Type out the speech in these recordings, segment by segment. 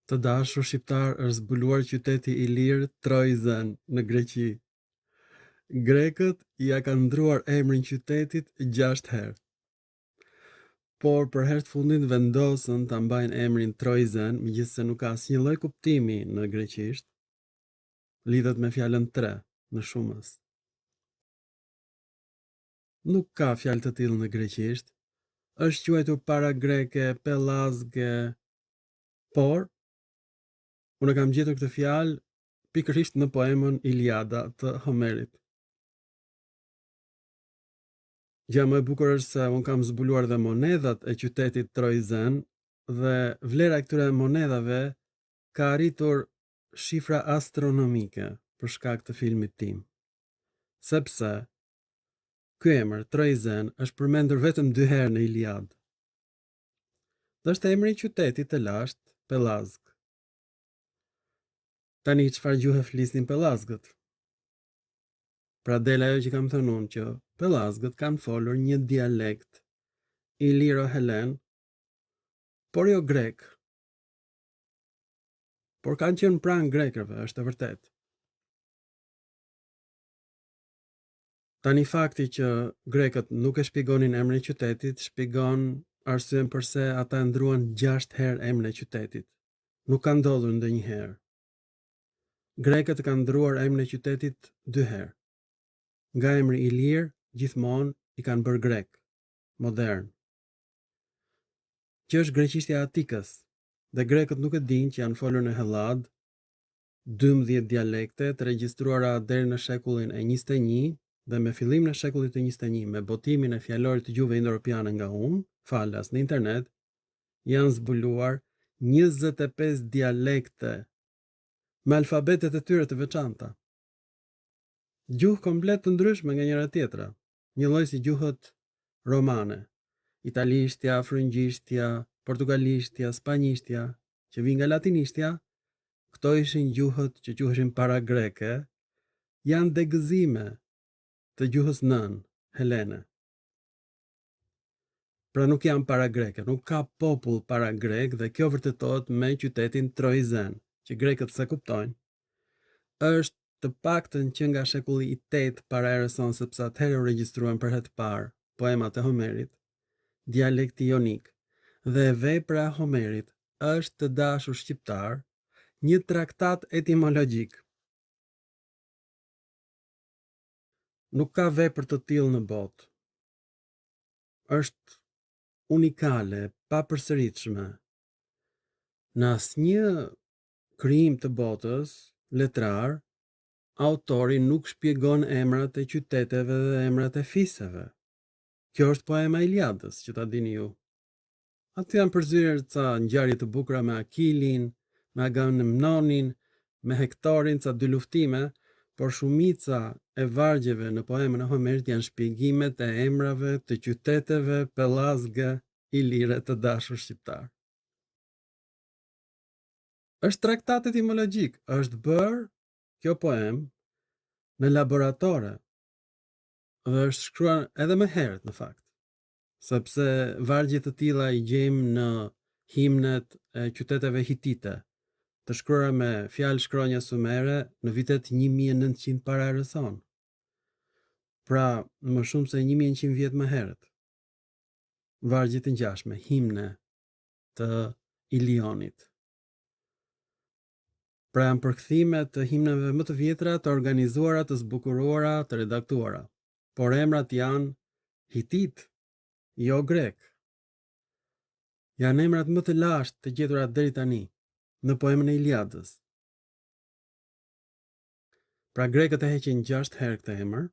Të dashur shqiptar, është zbuluar qyteti i lirë Troizen në Greqi. Grekët ja kanë ndruar emrin qytetit 6 herë. Por për herë të fundit vendosën ta mbajnë emrin Troizen, megjithëse nuk ka asnjë lloj kuptimi në greqisht. Lidhet me fjalën tre në shumës. Nuk ka fjalë të tillë në greqisht. Është quajtur para greke, pellazge, por unë kam gjetur këtë fjalë pikërisht në poemën Iliada të Homerit. Gjë më e bukur është se unë kam zbuluar dhe monedhat e qytetit Troizen dhe vlera e këtyre monedhave ka arritur shifra astronomike për shkak të filmit tim. Sepse ky emër Troizen është përmendur vetëm 2 herë në Iliad. Dhe është emri i qytetit të lashtë Pellazg. Tani çfarë gjuhë flisnin pellazgët? Pra del ajo që kam thënë unë, që pellazgët kanë folur një dialekt iliro-helen, por jo grek. Por kanë qenë pranë grekëve, është e vërtet. Tani fakti që grekët nuk e shpjegonin emrin e qytetit, shpjegon arsyen pse ata ndruan 6 herë emrin e qytetit. Nuk ka ndodhur ndonjëherë. Grekët kanë ndruar emrin e qytetit 2 herë. Nga emri i lirë, gjithmonë i kanë bërë grek, modern. Që është greqishtja e Atikës, dhe grekët nuk e dinë që janë folur në Hellad 12 dialekte të regjistruara deri në shekullin e 21 dhe me fillim në shekullit e 21 me botimin e fjalorit të gjuhëve indo-europiane nga unë, falas në internet, janë zbuluar 25 dialekte me alfabetet e tyre të veçanta. Gjuhë komplet të ndryshme nga njëra tjetra, një lloj si gjuhët romane, italishtja, frëngjishtja, portugalishtja, spanjishtja, që vijnë nga latinishtja. Këto ishin gjuhët që quheshin para greke, janë degëzime të gjuhës nën, helene. Pra nuk janë para greke, nuk ka popull para grek dhe kjo vërtetohet me qytetin Troizen, që grekët se kuptojnë. Është të paktën që nga shekulli i 8 para erës sonë, sepse atëherë u regjistruan për herë të parë poemat e Homerit, dialekti jonik, dhe vepra e Homerit është, të dashur shqiptar, një traktat etimologjik. Nuk ka vepër të tillë në botë. Është unikale, papërsëritshme. Në asnjë krijim të botës letrar, autori nuk shpjegon emrat e qyteteve dhe emrat e fiseve. Kjo është poema Iliadës, që ta dini ju. Aty janë përzyrë ca ngjarje të bukura me Akilin, me Agamemnonin, me Hektorin, ca 2 luftime, por shumica e vargjeve në poemën e Homerit janë shpjegimet e emrave të qyteteve pellazge ilire, të dashur shqiptar. Është traktat etimologjik, është bërë kjo poem në laboratore dhe është shkruar edhe më herët në fakt, sepse vargje të tilla i gjejmë në himnet e qyteteve hitite, të shkruara me fjalë shkronja sumere në vitet 1900 para erës sonë. Pra, më shumë se 1100 vjet më herët. Vargje të ngjashme, himne të Ilionit. Pra janë përkthime të himneve më të vjetra, të organizuara, të zbukuruara, të redaktuara. Por emrat janë hitit, jo grek. Janë emrat më të lashtë të gjetura deri tani në poemën e Iliadës. Pra grekët e heqin 6 herë këtë emër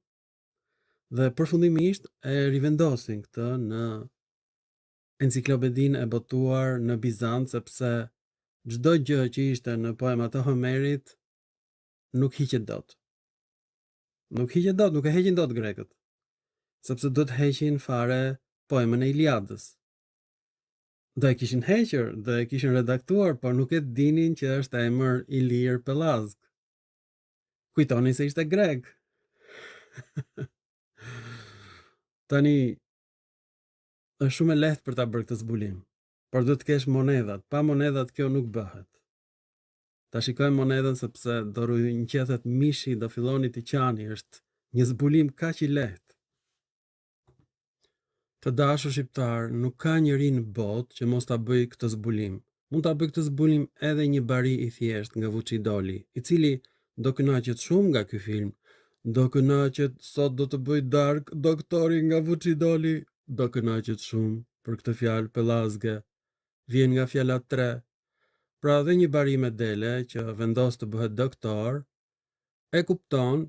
dhe përfundimisht e rivendosin këtë në enciklopedinë e botuar në Bizanc, sepse çdo gjë që ishte në poemat e Homerit nuk hiqet dot. Nuk hiqet dot, nuk e heqin dot grekët, sepse do të heqin fare poemën e Iliadës. Do e kishin hequr, do e kishin redaktuar, por nuk e dinin që është emër ilir pellazg. Kujtonin se ishte grek. Tani është shumë e lehtë për ta bërë këtë zbulim, por duhet të kesh monedhat. Pa monedhat kjo nuk bëhet. Ta shikojmë monedën sepse do rinqethet mishi, do filloni të qani, është një zbulim kaq i lehtë. Të dashur shqiptar, nuk ka njeri në botë që mos ta bëj këtë zbulim. Mund ta bëj këtë zbulim edhe një bari i thjesht nga Vuçidoli, i cili do kënaqet shumë nga ky film. Do kënaqet, sot do të bëj dark doktori nga Vuçidoli, do kënaqet shumë për këtë fjalë pellazge. Vjen nga fjala 3. Pra dhe një bari me dele që vendos të bëhet doktor, e kupton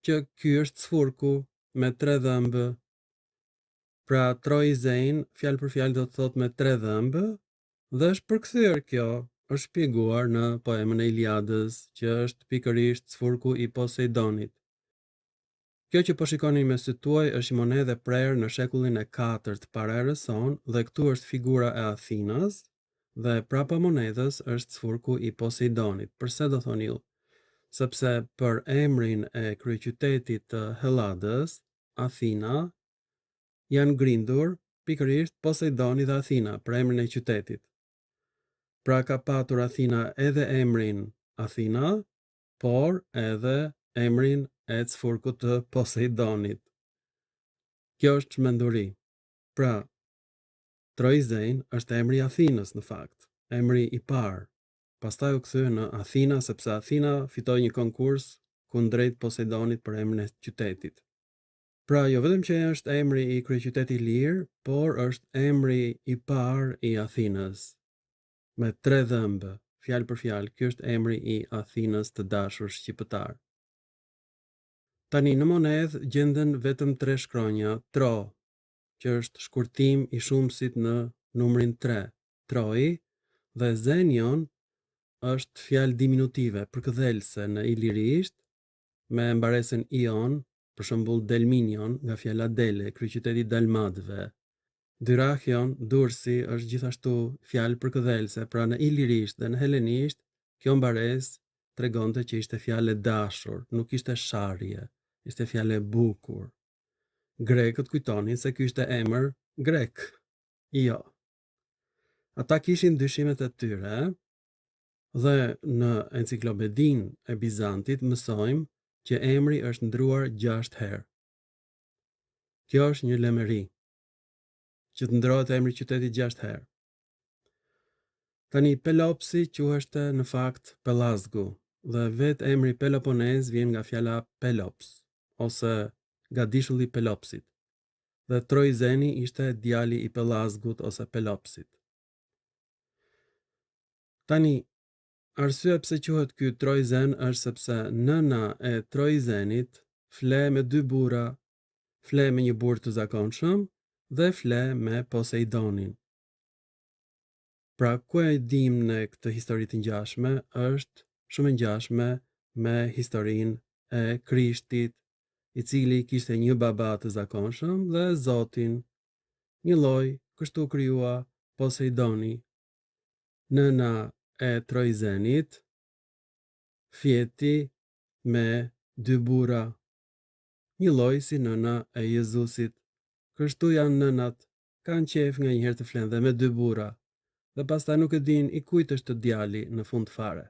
që ky është sfurku me 3 dhëmbë. Pra Troizen, fjalë për fjalë do të thot me 3 dhëmbë, dhe është përkthyer kjo, është shpjeguar në poemën e Iliadës, që është pikërisht sfurku i Poseidonit. Kjo që po shikoni me sytë tuaj është një monedhë e prerë në shekullin e 4 para erës sonë, dhe këtu është figura e Athinas, dhe prapa monedhës është sfurku i Poseidonit. Përse do thoni ju? Sepse për emrin e kryeqytetit të Helladës, Athina, janë grindur pikërisht Poseidoni dhe Athina për emrin e qytetit. Pra ka patur Athina edhe emrin Athina, por edhe emrin e sfurkut të Poseidonit. Kjo është çmenduri. Pra, Troizen është emri i Athinës në fakt, emri i parë. Pastaj u kthye në Athina sepse Athina fitoi një konkurs kundrejt Poseidonit për emrin e qytetit. Pra, jo vetëm që është emri i kryeqytetit i lirë, por është emri i parë i Athinës. Me 3 dhëmbë, fjalë për fjalë, ky është emri i Athinës të dashur shqiptar. Tani në monedhë gjenden vetëm 3 shkronja, tro, që është shkurtim i shumësit në numrin 3, troi, dhe zenion është fjalë diminutive, përkëdhelse në ilirisht, me mbaresën ion, për shembull Delminion nga fjala dele, kryeqyteti i Dalmatëve. Dyrachion, dursi, është gjithashtu fjalë përkëdhelse, pra në ilirisht dhe në helenisht, kjo mbaresë tregonte që ishte fjalë e dashur, nuk ishte sharrje, ishte fjalë e bukur. Grekët kujtonin se ky ishte emër grek. Jo. Ata kishin dyshimet e tyre, dhe në enciklopedinë e Bizantit mësojmë që emri është ndruar 6 herë. Kjo është një lemëri, që të ndrohet emri qytetit 6 herë. Tani Pelopsi quheshte në fakt Pelazgu, dhe vetë emri Peloponez vjen nga fjala Pelops, ose nga dishulli i Pelopsit. Dhe Troizeni ishte djali i Pelazgut ose Pelopsit. Tani, arsyeja pse quhet ky Troizen është sepse nëna e Troizenit fle me 2 burra, fle me një burr të zakonshëm dhe fle me Poseidonin. Pra, ku e dim ne këtë histori të ngjashme, është shumë e ngjashme me historinë e Krishtit, i cili kishte një baba të zakonshëm dhe Zotin, një lloj kështu krijua Poseidoni. Nëna e Troizenit fjeti me 2 burra, një lloj si nëna e Jezusit. Kështu janë nënat, kanë qef nga njëherë të flenë dhe me 2 burra, dhe pastaj nuk e din i kujt është djali në fund fare.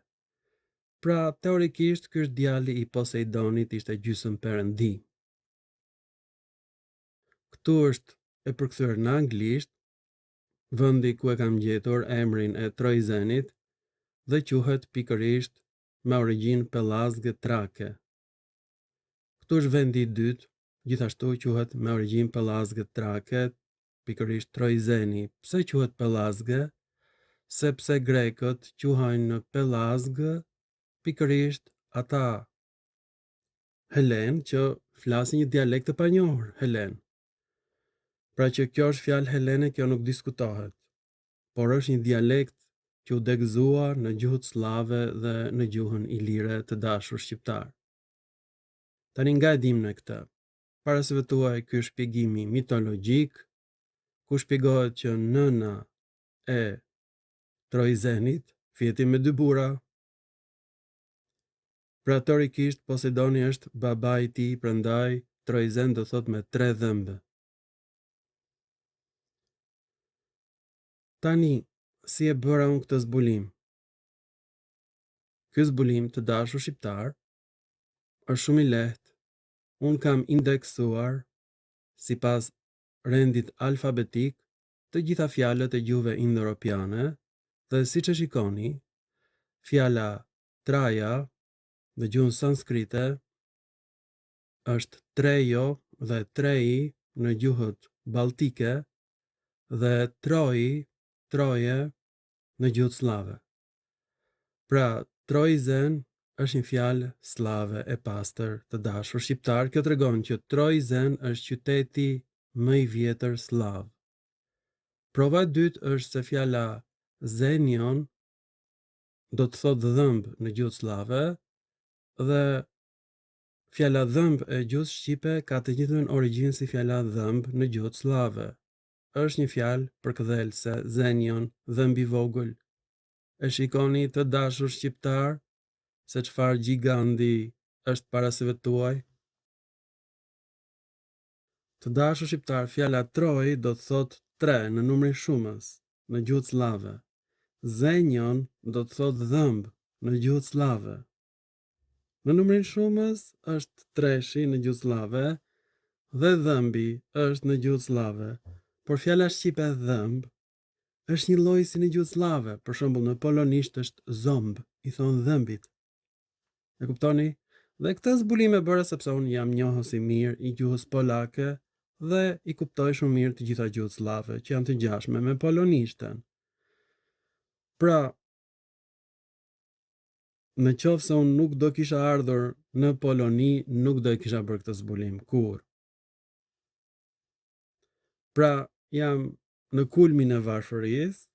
Pra, teorikisht, ky është djali i Poseidonit, ishte gjysmë perëndi. Këtu është e përkthyer në anglisht, vendi ku e kam gjetur emrin e Troizenit, dhe quhet pikërisht me origjinë pellazge trake. Këtu është vendi i dytë, gjithashtu quhet me origjinë pellazge trake, pikërisht Troizeni. Pse quhet pellazge? Sepse grekët quhajnë pellazgë pikërisht ata helen që flasin një dialekt të panjohur, helen. Pra që kjo është fjalë helene, kjo nuk diskutohet, por është një dialekt që u degëzua në gjuhët slave dhe në gjuhën ilire të dashur shqiptar. Tani nga e dim në këtë? Para se vetuaj ky shpjegimi mitologjik, ku shpjegohet që nëna e Troizenit fjeti me 2 burra. Pra teorikisht Poseidoni është baba i tij, prandaj Troizen do thot me 3 dhëmbë. Tani, si e bëra unë këtë zbulim? Ky zbulim të dashur shqiptar është shumë i lehtë. Unë kam indeksuar sipas rendit alfabetik të gjitha fjalët e gjuhëve indo-europiane dhe siç e shikoni, fjala traja në gjuhën sanskrite është trejo dhe treji në gjuhët baltike dhe troje në gjuhët slave. Pra, Trojzen është një fjalë slave e pastër të dashur shqiptar. Kjo tregon që Trojzen është qyteti më i vjetër slav. Prova e dytë është se fjala zenion do të thotë dhëmb në gjuhë slave dhe fjala dhëmb e gjuhës shqipe ka të njëjtën origjinë si fjala dhëmb në gjuhët slave. Është një fjalë përkthelse, zenion, dhëmb i vogël. E shikoni të dashur shqiptar se çfarë gjigandi është para syve tuaj? Të dashur shqiptar, fjala troj do të thotë 3 në numrin shumës në gjuhët slave. Zenion do të thotë dhëmb në gjuhët slave. Në numrin shumës është treshi në gjuhë slave dhe dhëmbi është në gjuhë slave. Por fjala shqipe dhëmb është një lloj si në gjuhë slave. Për shembull në polonisht është zomb, i thon dhëmbit. E kuptoni? Dhe këtë zbulim e bëra sepse unë jam njohës i mirë i gjuhës polake dhe i kuptoj shumë mirë të gjitha gjuhët slave që janë të ngjashme me polonishten. Pra, në qoftë se unë nuk do kisha ardhur në Poloni, nuk do e kisha bërë këtë zbulim kur. Pra, jam në kulmin e varfërisë,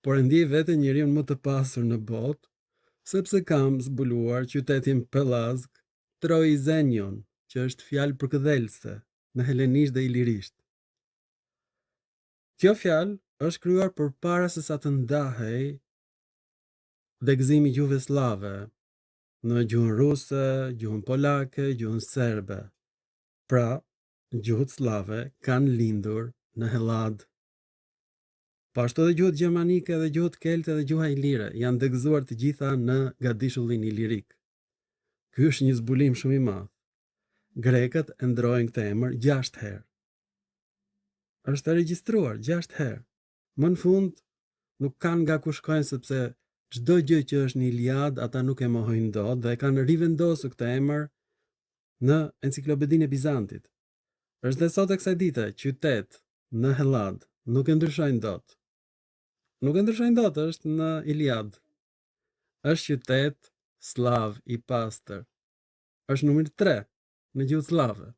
por e ndjej veten njeriu më të pasur në botë, sepse kam zbuluar qytetin Pellazg, Troizenion, që është fjalë përkëdhelëse në helenisht dhe ilirisht. Kjo fjalë është krijuar përpara se sa të ndahej degëzimi i gjuhëve slave në gjuhën ruse, gjuhën polake, gjuhën serbe. Pra, gjuhët slave kanë lindur në Hellad. Po ashtu edhe gjuhët gjermanike dhe gjuhët kelte dhe gjuha ilire janë degëzuar të gjitha në gadishullin ilirik. Ky është një zbulim shumë i madh. Grekët e ndrojnë këtë emër 6 herë. Është e regjistruar 6 herë. Më në fund nuk kanë nga ku shkojnë sepse çdo gjë që është në Iliad ata nuk e mohojnë dot dhe kanë rivendosur këtë emër në enciklopedinë e Bizantit. Është dhe sot e kësaj dite qytet në Hellad, nuk e ndryshojnë dot. Nuk e ndryshojnë dot, është në Iliad. Është qytet slav i pastër. Është numri 3 në gjuhët slave.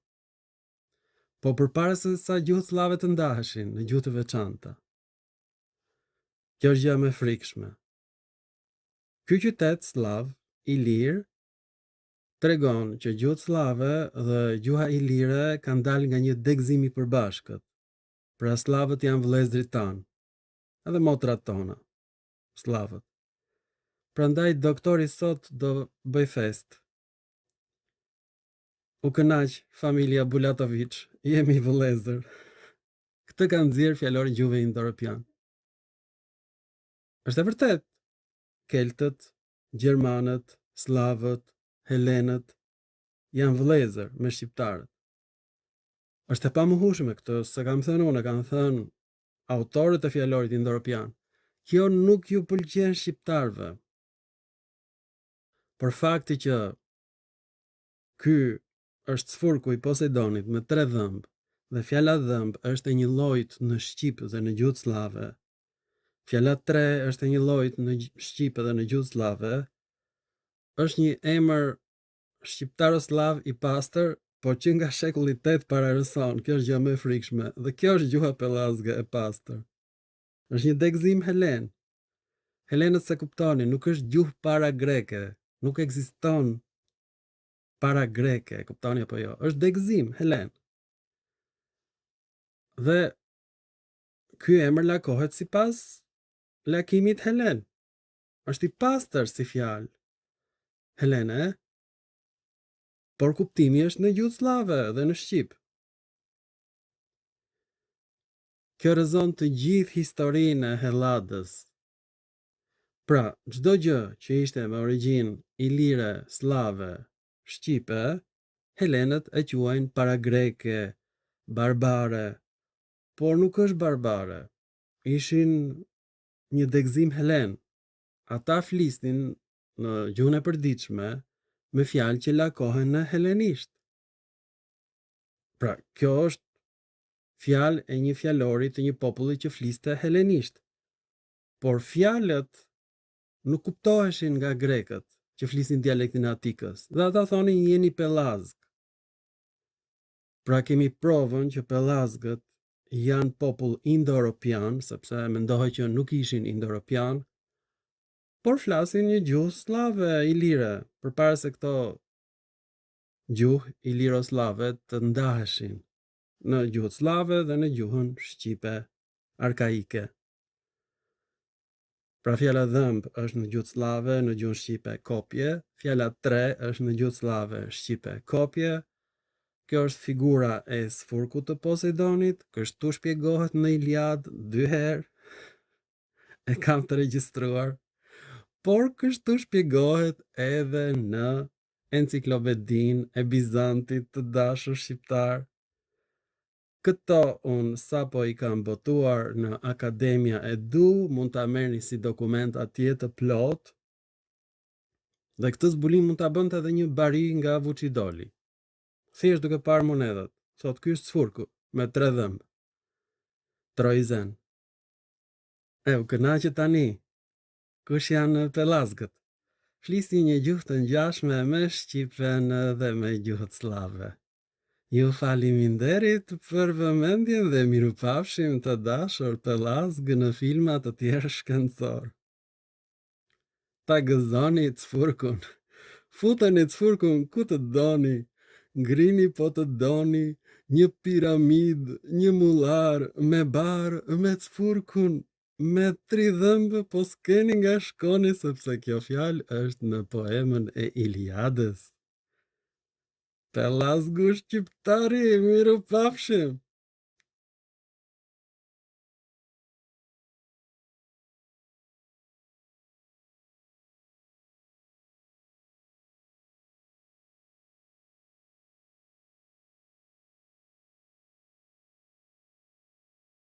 Po përpara se sa gjuhët slave të ndaheshin në gjuhë të veçanta. Kjo është gjë më e frikshme. Ky qytet slav i lirë tregon që gjuhët slave dhe gjuha ilire kanë dalë nga një degëzim i përbashkët. Pra slavët janë vëllezërit tanë, edhe motrat tona, slavët. Prandaj doktori sot do bëj fest. U kënaq familja Bulatovic, jemi vëllezër. Këtë ka nxjerr fjalori i gjuhëve indo-europian. Është e vërtet. Keltët, gjermanët, slavët, helenët janë vëllezër me shqiptarët. Është e pamohshme këtë, se kam thënë unë, kanë thënë autorët e fjalorit indo-europian. Kjo nuk ju pëlqen shqiptarëve. Por fakti që ky është sfurku i Poseidonit me 3 dhëmb dhe fjala dhëmb është e një llojit në shqip dhe në gjuhë slave. Fjala 3 është e një llojit në shqip dhe në gjuhë slave. Është një emër shqiptaro-slav i pastër, por që nga shekulli 8 para Erëson. Kjo është gjë më e frikshme dhe kjo është gjuha pellazge e pastër. Është një degëzim helen. Helenët se kuptoni, nuk është gjuhë para greke, nuk ekziston para greke, kuptoni apo jo? Është degëzim helen. Dhe ky emër lakohet sipas lakimit helen. Është i pastër si fjalë. Helene, por kuptimi është në gjuhë slave dhe në shqip. Kjo rrezon të gjithë historinë e Helladës. Pra, çdo gjë që ishte me origjinë ilire, slave, shqipe, helenët e quajnë paragreke, barbare, por nuk është barbare. Ishin një degëzim helen. Ata flisnin në gjuhën e përditshme me fjalë që lakohen në helenisht. Pra, kjo është fjalë e një fjalori të një populli që fliste helenisht. Por fjalët nuk kuptoheshin nga grekët që flisin dialektin e Atikës, dhe ata thonin jeni pellazg. Pra kemi provën që pellazgët janë popull indo-europian, sepse mendohej që nuk ishin indo-europian, por flasin një gjuhë slave ilire, përpara se këto gjuhë iliro-slave të ndaheshin në gjuhën slave dhe në gjuhën shqipe arkaike. Pra fjala dhëmb është në gjuhë slave, në gjuhën shqipe kopje, fjala tre është në gjuhë slave shqipe kopje. Kjo është figura e sfurkut të Poseidonit, kështu shpjegohet në Iliad 2 herë. E kam të regjistruar, por kështu shpjegohet edhe në enciklopedinë e Bizantit të dashur shqiptar. Këto unë sapo i kam botuar në Akademia Edu, mund ta merrni si dokument atje të plot. Dhe këtë zbulim mund ta bënte edhe një bari nga Vuçidoli. Thjesht duke parë monedhat, thot ky është sfurku me 3 dhëmb. Troizen. U kënaqet tani. Kush janë pellazgët? Flisin një gjuhë të ngjashme me shqipen dhe me gjuhët slave. Ju faleminderit për vëmendjen dhe mirupafshim të dashur pellazg në filma të tjerë shkencor. Ta gëzoni cfurkun. Futeni cfurkun ku të doni. Ngrini po të doni një piramid, një mullar, me barë, me cfurkun, me 3 dhëmbë, po s'keni nga shkoni sepse kjo fjalë është në poemën e Iliadës. Pellazgu shqiptari, mirupafshim!